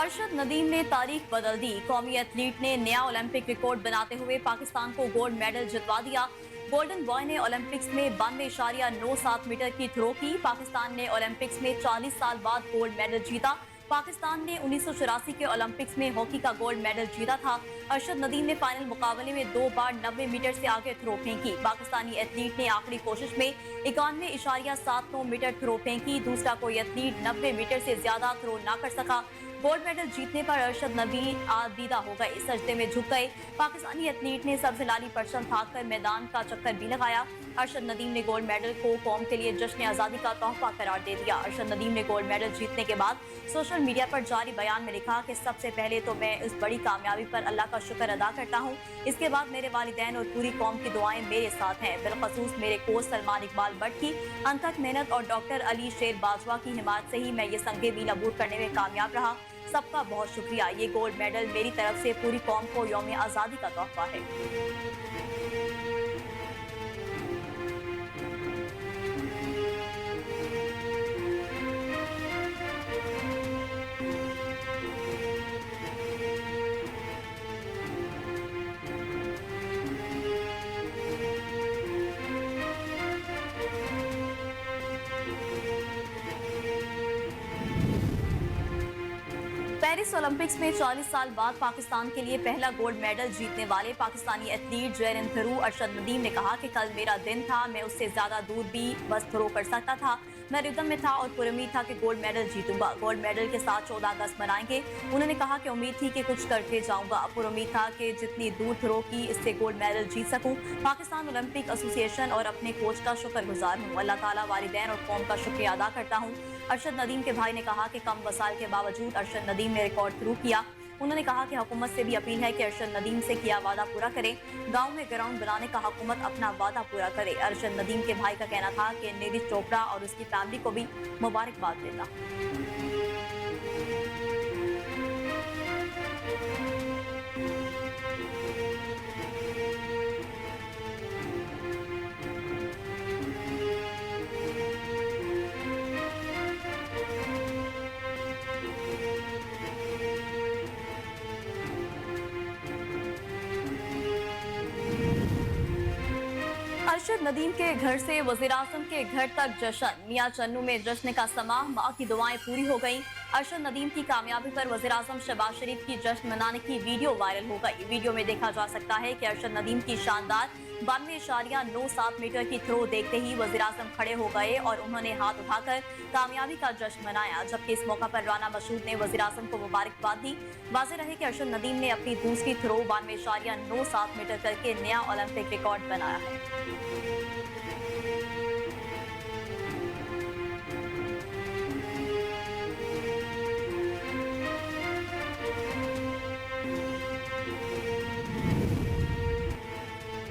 अरशद नदीम ने तारीख बदल दी। कौमी एथलीट ने नया ओलंपिक रिकॉर्ड बनाते हुए पाकिस्तान को गोल्ड मेडल जितवा दिया। गोल्डन बॉय ने ओलंपिक्स में 92.97 मीटर की थ्रो की। पाकिस्तान ने ओलंपिक्स में 40 साल बाद गोल्ड मेडल जीता। पाकिस्तान ने 1984 के ओलंपिक्स में हॉकी का गोल्ड मेडल जीता था। अरशद नदीम ने फाइनल मुकाबले में 2 बार 90 मीटर से आगे थ्रो फेंकी। पाकिस्तानी एथलीट ने आखिरी कोशिश में 91.79 मीटर थ्रो फेंकी। दूसरा कोई एथलीट 90 मीटर से ज्यादा थ्रो ना कर सका। गोल्ड मेडल जीतने पर अरशद नदीम आदीदा हो गए, सजदे में झुक गए। पाकिस्तानी एथलीट ने सब्ज लाली परचम थाककर मैदान का चक्कर भी लगाया। अरशद नदीम ने गोल्ड मेडल को कौम के लिए जश्न आज़ादी का तोहफा करार दे दिया। अरशद नदीम ने गोल्ड मेडल जीतने के बाद सोशल मीडिया पर जारी बयान में लिखा कि सबसे पहले तो मैं इस बड़ी कामयाबी पर अल्लाह का शुक्र अदा करता हूँ। इसके बाद मेरे वालिदैन और पूरी कौम की दुआएं मेरे साथ हैं। बिलखसूस मेरे कोच सलमान इकबाल भट्ट की अनथक मेहनत और डॉक्टर अली शेर बाजवा की हिमायत से ही मैं ये संगे मील अबूर करने में कामयाब रहा। सबका बहुत शुक्रिया। ये गोल्ड मेडल मेरी तरफ से पूरी कौम को यौम आज़ादी का तोहफा है। पेरिस ओलंपिक्स में 40 साल बाद पाकिस्तान के लिए पहला गोल्ड मेडल जीतने वाले पाकिस्तानी एथलीट जैरिन थरू अरशद नदीम ने कहा कि कल मेरा दिन था, मैं उससे ज्यादा दूर भी बस थ्रो कर सकता था। मैं रिदम में था और पुरुम्मीद था कि गोल्ड मेडल जीतूंगा। गोल्ड मेडल के साथ 14 अगस्त मनाएंगे। उन्होंने कहा कि उम्मीद थी कि कुछ करके जाऊंगा। पुरुम्मीद था कि जितनी दूर थ्रो की इससे गोल्ड मेडल जीत सकूं। पाकिस्तान ओलंपिक एसोसिएशन और अपने कोच का शुक्रगुजार हूँ। अल्लाह ताला वालिदैन और कौम का शुक्रिया अदा करता हूँ। अरशद नदीम के भाई ने कहा कि कम वसाइल के बावजूद अरशद नदीम ने रिकॉर्ड थ्रू किया। उन्होंने कहा कि हुकूमत से भी अपील है कि अरशद नदीम से किया वादा पूरा करे। गांव में ग्राउंड बनाने का हुकूमत अपना वादा पूरा करे। अरशद नदीम के भाई का कहना था कि नीरज चोपड़ा और उसकी फैमिली को भी मुबारकबाद देता। अरशद नदीम के घर से वज़ीर-ए-आज़म के घर तक जश्न। मियां चन्नू में जश्न का समा, मां की दुआएं पूरी हो गईं। अरशद नदीम की कामयाबी पर वज़ीर-ए-आज़म शहबाज शरीफ की जश्न मनाने की वीडियो वायरल हो गई। वीडियो में देखा जा सकता है कि अरशद नदीम की शानदार 92.97 मीटर की थ्रो देखते ही वज़ीर-ए-आज़म खड़े हो गए और उन्होंने हाथ उठाकर कामयाबी का जश्न मनाया। जबकि इस मौका पर राना मसूद ने वज़ीर-ए-आज़म को मुबारकबाद दी। वाज़ेह रहे कि अरशद नदीम ने अपनी दूसरी थ्रो 92.97 मीटर करके नया ओलंपिक रिकॉर्ड बनाया है।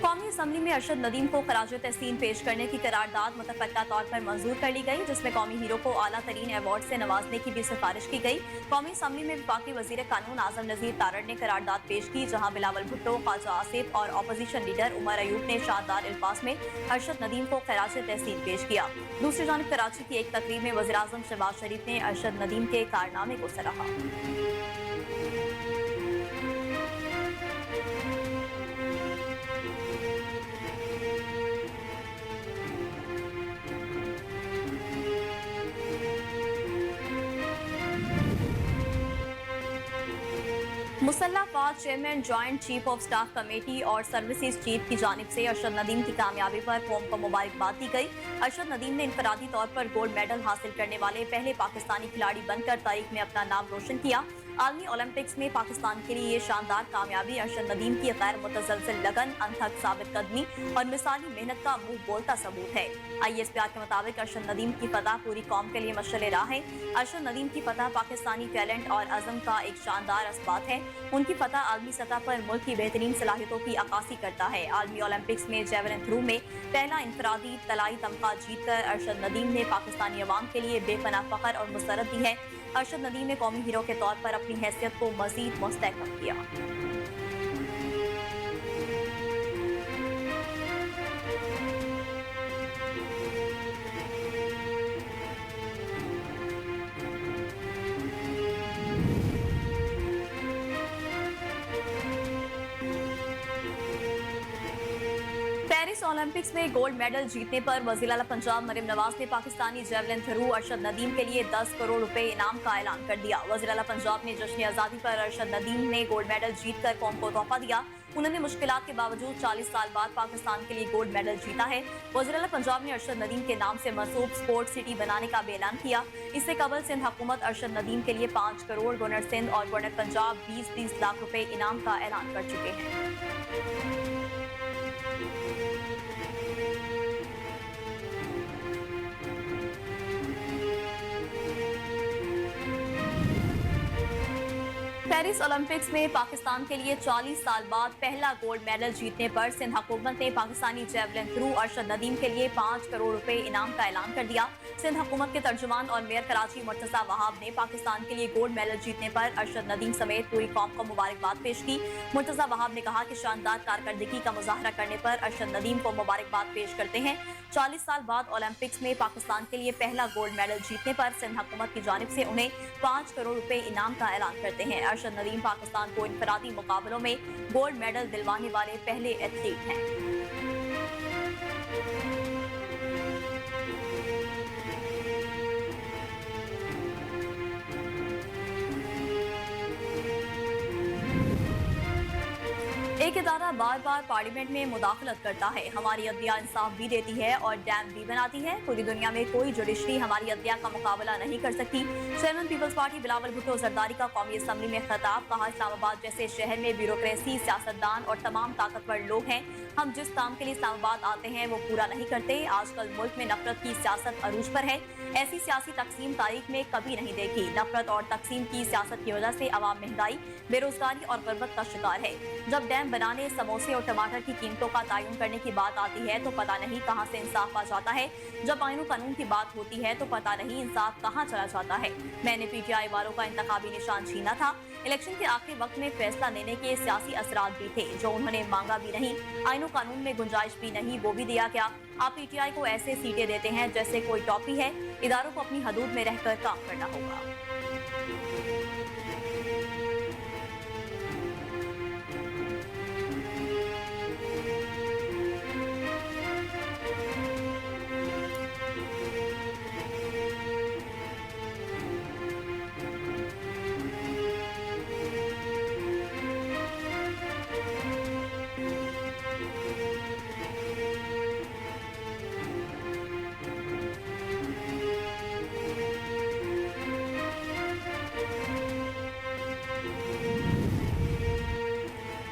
कौमी असम्बली में अरशद नदीम को खराज तहसीन पेश करने की करारदाद मुतफ़क्का तौर पर मंजूर कर ली गई, जिसमें कौमी हीरो को आला तरीन अवार्ड से नवाजने की भी सिफारिश की गई। कौमी असम्बली में वफाकी वज़ीर कानून आज़म नज़ीर तारड़ ने करारदाद पेश की, जहाँ बिलावल भुट्टो, ख्वाजा आसिफ और अपोजिशन लीडर उमर अयूब ने शानदार अल्फाज में अरशद नदीम को खराज तहसीन पेश किया। दूसरी जानिब कराची की एक तकरीब में वज़ीर-ए-आज़म शहबाज शरीफ ने अरशद नदीम के कारनामे को सराहा। मुसल्लह अफवाज chairman joint chief of staff committee और सर्विसेज चीफ की जानिब से अरशद नदीम की कामयाबी पर कौम को मुबारकबाद दी गई। अरशद नदीम ने इनफरादी तौर पर गोल्ड मेडल हासिल करने वाले पहले पाकिस्तानी खिलाड़ी बनकर तारीख में अपना नाम रोशन किया। आलमी ओलंपिक्स में पाकिस्तान के लिए ये शानदार कामयाबी अरशद नदीम की गैर मुतज़लज़ल लगन, अनथक साबित कदमी और मिसाली मेहनत का मुंह बोलता सबूत है। ISPR के मुताबिक अरशद नदीम की फतह पूरी कौम के लिए मशअल राह है। अरशद नदीम की फतह पाकिस्तानी टैलेंट और अज़म का एक शानदार असबात है। उनकी फतह आलमी सतह पर मुल्क की बेहतरीन सलाहियतों की अक्कासी करता है। आलमी ओलंपिक्स में जैवलिन थ्रो में पहला इनफरादी तलाई तमगा जीतकर अरशद नदीम ने पाकिस्तानी अवाम के लिए बेपनाह फख्र और मुसरत दी है। अरशद नदीम ने कौमी हीरो के तौर पर अपनी हैसियत को मजीद मुस्तहकम किया। पेरिस ओलंपिक्स में गोल्ड मेडल जीतने पर वज़ीर-ए-आला पंजाब मरियम नवाज ने पाकिस्तानी जेवलिन थ्रो अरशद नदीम के लिए 10 करोड़ रुपए इनाम का ऐलान कर दिया। वज़ीर-ए-आला पंजाब ने जश्न आज़ादी पर अरशद नदीम ने गोल्ड मेडल जीतकर कौम को तोहफा दिया। उन्होंने मुश्किलात के बावजूद 40 साल बाद पाकिस्तान के लिए गोल्ड मेडल जीता है। वज़ीर-ए-आला पंजाब ने अरशद नदीम के नाम से मंसूब स्पोर्ट्स सिटी बनाने का भी ऐलान किया। इससे कबल सिंध हुकूमत अरशद नदीम के लिए 5 करोड़, गवर्नर सिंध और गवर्नर पंजाब 20-20 लाख रुपए इनाम का ऐलान कर चुके हैं। पेरिस ओलंपिक्स में पाकिस्तान के लिए 40 साल बाद पहला गोल्ड मेडल जीतने पर सिंध हुकूमत ने पाकिस्तानी जेवलिन थ्रो अरशद नदीम के लिए 5 करोड़ रुपए इनाम का ऐलान कर दिया। सिंध हुकूमत के तर्जुमान और मेयर कराची मुर्तजा वहाब ने पाकिस्तान के लिए गोल्ड मेडल जीतने पर अरशद नदीम समेत पूरी कौम को मुबारकबाद पेश की। मुर्तजा वहाब ने कहा कि शानदार कारकर्दगी का मुजाहरा करने पर अरशद नदीम को मुबारकबाद पेश करते हैं। 40 साल बाद ओलंपिक्स में पाकिस्तान के लिए पहला गोल्ड मेडल जीतने पर सिंध हुकूमत की जानिब से उन्हें 5 करोड़ रुपए इनाम का ऐलान करते हैं। अरशद नदीम पाकिस्तान को इनफरादी मुकाबलों में गोल्ड मेडल दिलवाने वाले पहले एथलीट हैं। एक इदारा बार बार पार्लियामेंट में मुदाखलत करता है। हमारी अदलिया इंसाफ भी देती है और डैम भी बनाती है। पूरी दुनिया में कोई जुडिशरी हमारी अदलिया का मुकाबला नहीं कर सकती। चेयरमैन पीपल्स पार्टी बिलावल भुट्टो जरदारी का कौमी असम्बली में खिताब। कहा, इस्लामाबाद जैसे शहर में ब्यूरोक्रेसी, सियासतदान और तमाम ताकतवर लोग हैं। हम जिस काम के लिए इस्लामाबाद आते हैं वो पूरा नहीं करते। आजकल मुल्क में नफरत की सियासत अरूज पर है। ऐसी सियासी तकसीम तारीख में कभी नहीं देखी। नफरत और तकसीम की सियासत की वजह से अवाम महंगाई, बेरोजगारी और गुर्बत का शिकार है। जब डैम बनाने, समोसे और टमाटर की कीमतों का तयन करने की बात आती है तो पता नहीं कहां से इंसाफ आ जाता है। जब आईन कानून की बात होती है तो पता नहीं इंसाफ कहां चला जाता है। मैंने पीटीआई वालों का इंतखाबी निशान छीना था। इलेक्शन के आखिरी वक्त में फैसला लेने के सियासी असरात भी थे जो उन्होंने मांगा भी नहीं। आईन कानून में गुंजाइश भी नहीं, वो भी दिया क्या। आप पीटीआई को ऐसे सीटें देते हैं जैसे कोई टॉपी है। इदारों को अपनी हदूद में रहकर काम करना होगा।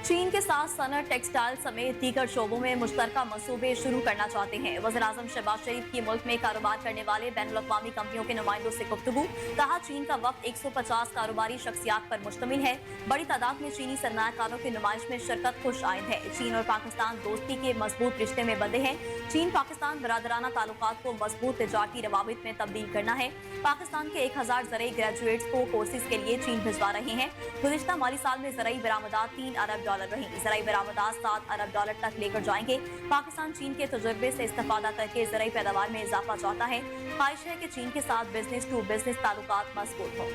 चीन के साथ सनत, टेक्सटाइल समेत दीगर शोबों में मुश्तरका मंसूबे शुरू करना चाहते हैं। वज़ीर-ए-आज़म शहबाज शरीफ की मुल्क में कारोबार करने वाले बैनुल-अक़वामी कंपनियों के नुमाइंदों से गुफ्तगू। कहा, चीन का वक्त 150 कारोबारी शख्सियात पर मुश्तमिल है। बड़ी तादाद में चीनी सरमायाकारों की नुमाइश में शिरकत खुश आइंद है। चीन और पाकिस्तान दोस्ती के मजबूत रिश्ते में बंधे हैं। चीन पाकिस्तान बरादराना ताल्लुकात को मजबूत तिजारती रवाबित में तब्दील करना है। पाकिस्तान के 1000 ज़रई ग्रेजुएट्स को कोर्सेज के लिए चीन भिजवा रहे हैं। गुज़िश्ता माली साल में ज़रई बरामदात $3 अरब रही। ज़रई बरामदात $7 अरब तक लेकर जाएंगे। पाकिस्तान चीन के तजुर्बे से इस्तेफादा करके ज़रई पैदावार में इजाफा चाहता है। ख्वाहिश है कि चीन के साथ बिजनेस टू बिजनेस ताल्लुकात मजबूत हों।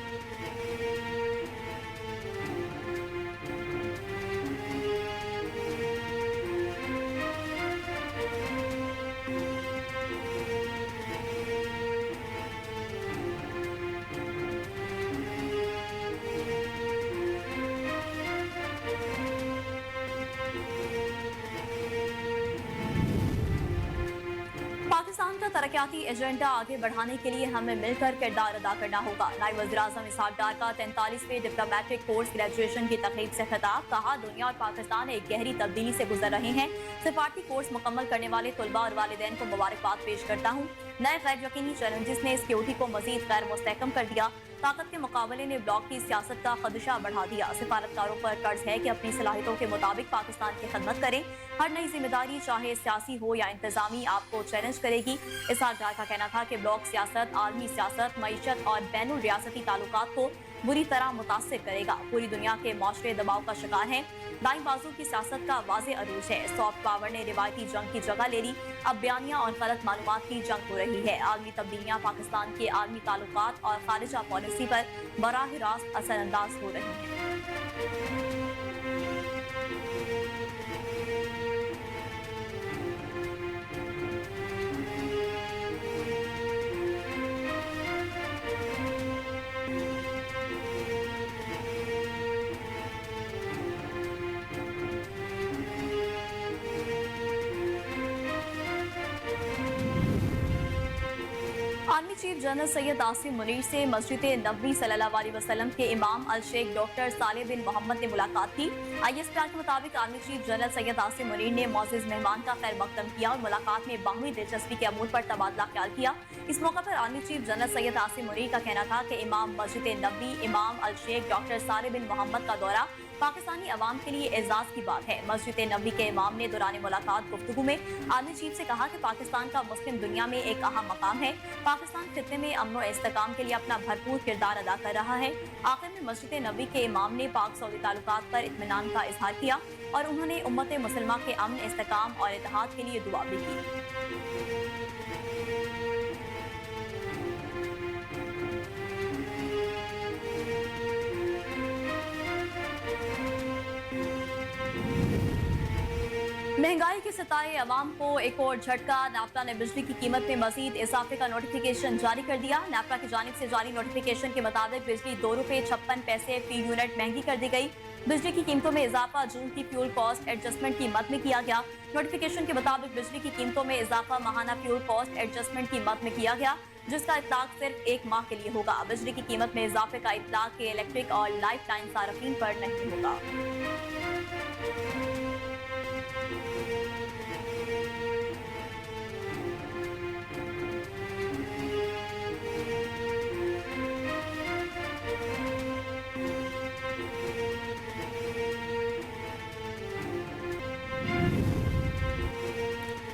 पाकिस्तान का तरक्याती एजेंडा आगे बढ़ाने के लिए हमें मिलकर किरदार अदा करना होगा। नायब वज़ीर-ए-आज़म इसहाक डार का 43वें डिप्लोमेटिक कोर्स ग्रेजुएशन की तकरीब से खिताब। कहा, दुनिया और पाकिस्तान एक गहरी तब्दीली से गुजर रहे हैं। सिफारती कोर्स मुकम्मल करने वाले तुलबा और वालिदैन को मुबारकबाद पेश करता हूँ। नए गैर यकीनी चैलेंजेस ने सिक्योरिटी को मजीद गैर मुस्तहकम कर दिया। ताकत के मुकाबले ने ब्लॉक की सियासत का खदशा बढ़ा दिया। सिफारतकारों पर कर्ज है कि अपनी सलाहियतों के मुताबिक पाकिस्तान की खदमत करें। हर नई जिम्मेदारी चाहे सियासी हो या इंतजामी आपको चैलेंज करेगी। इसहाक डार का कहना था कि ब्लॉक सियासत, आलमी सियासत, मईशत और बैनुल रियासती ताल्लुकात को बुरी तरह मुतासिर करेगा। पूरी दुनिया के माशरे दबाव का शिकार है। दाईं बाजू की सियासत का वाज़े अरूज है। सॉफ्ट पावर ने रिवायती जंग की जगह ले ली। अब बयानिया और गलत मालूमात की जंग हो रही है। आलमी तब्दीलियां पाकिस्तान के आलमी ताल्लुकात और खारिजा पॉलिसी पर बराह रास्त असरअंदाज हो रही हैं। चीफ जनरल सैयद आसिम मुनीर से मस्जिद नबवी सल्लल्लाहु अलैहि वसल्लम के इमाम अल शेख डॉक्टर सालेह बिन मोहम्मद ने मुलाकात की। ISPR के मुताबिक army chief general Syed Asim Munir ने मौजूद मेहमान का खैर मकदम किया और मुलाकात में बाहमी दिलचस्पी के अमूर पर तबादला ख्याल किया। इस मौके पर army chief general Syed Asim Munir का कहना था कि इमाम मस्जिद नबवी इमाम अल शेख डॉक्टर सालेह बिन मोहम्मद का दौरा पाकिस्तानी अवाम के लिए एजाज की बात है। मस्जिद नबवी के इमाम ने दौरान मुलाकात गुफ्तगू में आर्मी चीफ से कहा कि पाकिस्तान का मुस्लिम दुनिया में एक अहम मकाम है। पाकिस्तान खित्ते में अमन और इस्तेकाम के लिए अपना भरपूर किरदार अदा कर रहा है। आखिर में मस्जिद नबवी के इमाम ने पाक सऊदी ताल्लुकात पर इत्मीनान का इजहार किया और उन्होंने उम्मत मुसलमा के अमन, इस्तेकाम और इत्तेहाद के लिए दुआ भी की। महंगाई के सताए अवाम को एक और झटका। नापला ने बिजली की कीमत में मजीद इजाफे का नोटिफिकेशन जारी कर दिया। नापला की जानिब से जारी नोटिफिकेशन के मुताबिक बिजली ₹2.56 फी यूनिट महंगी कर दी गई। बिजली की कीमतों में इजाफा जून की फ्यूल कॉस्ट एडजस्टमेंट की मद में किया गया। नोटिफिकेशन के मुताबिक बिजली की कीमतों में इजाफा माहाना फ्यूल कॉस्ट एडजस्टमेंट की मद में किया गया, जिसका इतलाक सिर्फ 1 माह के लिए होगा। बिजली की कीमत में इजाफे का इतलाक के इलेक्ट्रिक और लाइफ लाइन सार्फिन पर नहीं होगा।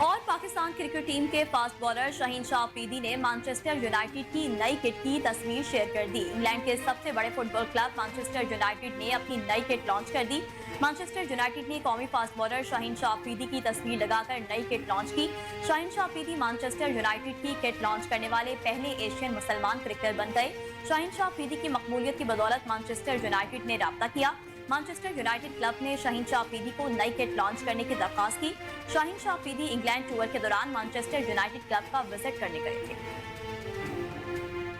और पाकिस्तान क्रिकेट टीम के फास्ट बॉलर शाहीन शाह अफरीदी ने मैनचेस्टर यूनाइटेड की नई किट की तस्वीर शेयर कर दी। इंग्लैंड के सबसे बड़े फुटबॉल क्लब मैनचेस्टर यूनाइटेड ने अपनी नई किट लॉन्च कर दी। मैनचेस्टर यूनाइटेड ने कौमी फास्ट बॉलर शाहीन शाह अफरीदी की तस्वीर लगाकर नई किट लॉन्च की। शाहीन शाह अफरीदी मैनचेस्टर यूनाइटेड की किट लॉन्च करने वाले पहले एशियन मुसलमान क्रिकेटर बन गए। शाहीन शाह अफरीदी की मकबूलियत की बदौलत मैनचेस्टर यूनाइटेड ने राब्ता किया। मैनचेस्टर यूनाइटेड क्लब ने शाहीन शाह अफरीदी को नई किट लॉन्च करने की दरख्वास्त की। शाहीन शाह अफरीदी इंग्लैंड टूर के दौरान मैनचेस्टर यूनाइटेड क्लब का विजिट करने गए थे।